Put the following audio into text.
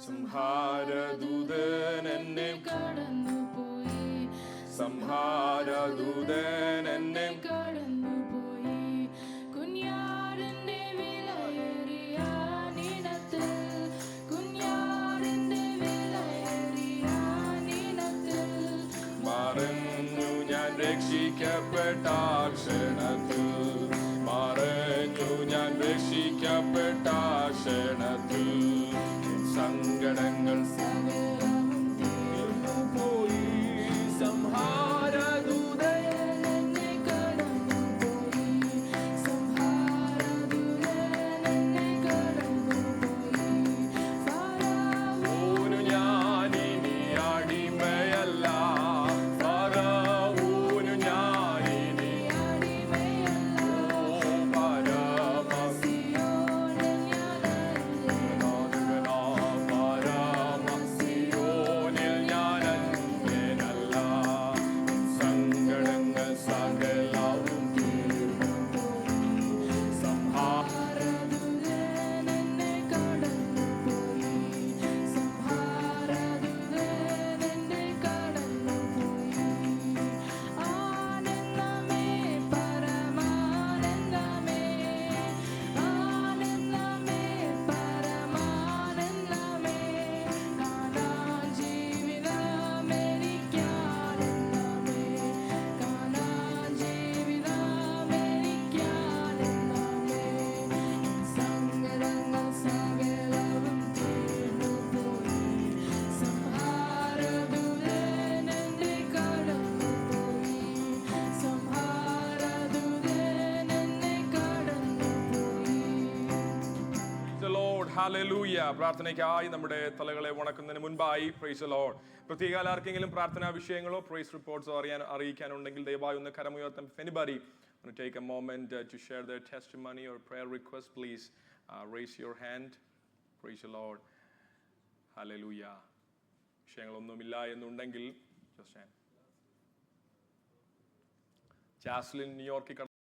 സംഹാരദൂതൻ എന്നെ കടന്നുപോയി, സംഹാരദൂതൻ എന്നെ കടന്നുപോയി. കുഞ്ഞാടിന്റെ വിലയേറിയ നിണത്തിൽ, കുഞ്ഞാടിന്റെ വിലയേറിയ നിണത്തിൽ മറഞ്ഞു ഞാൻ രക്ഷിക്കപ്പെട്ട ക്ഷണത്തിൽ, മറഞ്ഞു ഞാൻ രക്ഷിക്കപ്പെട്ട ക്ഷണത്തിൽ. സങ്കടങ്ങൾ സകലവും തീർന്നുപോയി. സംഹാരദൂതൻ എന്നെ കടന്നുപോയി, സംഹാരദൂതൻ എന്നെ കടന്നുപോയി. ഊനു ഞാനിനി അടിമയല്ല, ഫറവോനു ഞാനിനി അടിമയല്ല, സിയോനിൽ പരമസിയോനിൽ ഞാൻ അന്യനല്ല. സങ്കടങ്ങൾ സകലവും തീർന്നുപോയി. സംഹാരദൂതൻ എന്നെ കടന്നുപോയി, സംഹാരദൂതൻ എന്നെ കടന്നുപോയി. ആനന്ദമേ പരമാനന്ദമേ, ആനന്ദമേ പരമാനന്ദമേ. കാണാൻ ജീവിതമെനിക്കാനന്ദമേ, കാണാൻ ജീവിതമെനിക്കാനന്ദമേ. സങ്കടങ്ങൾ സകലവും തീർന്നുപോയി. സംഹാരദൂതൻ എന്നെ കടന്നുപോയി, സംഹാരദൂതൻ എന്നെ കടന്നുപോയി. Praise the Lord. Hallelujah. പ്രാർത്ഥനയ്ക്കായി നമ്മുടെ തലകളെ വണക്കുന്നതിന് മുൻപായി പ്രൈസ് ദി ലോർഡ്. പ്രത്യേക ആർക്കെങ്കിലും പ്രാർത്ഥനാ വിഷയങ്ങളോ പ്രൈസ് റിപ്പോർട്ട്സോ അറിയിക്കാനുണ്ടെങ്കിൽ ദയവായി ഒന്ന് കരമുയർത്താം. If anybody want to take a moment to share their testimony or prayer request, please raise your hand. Praise the Lord. Hallelujah. വിഷയങ്ങളൊന്നുമില്ല എന്നുണ്ടെങ്കിൽ just stand. ജാസ്ലിൻ ന്യൂയോർക്കിൽ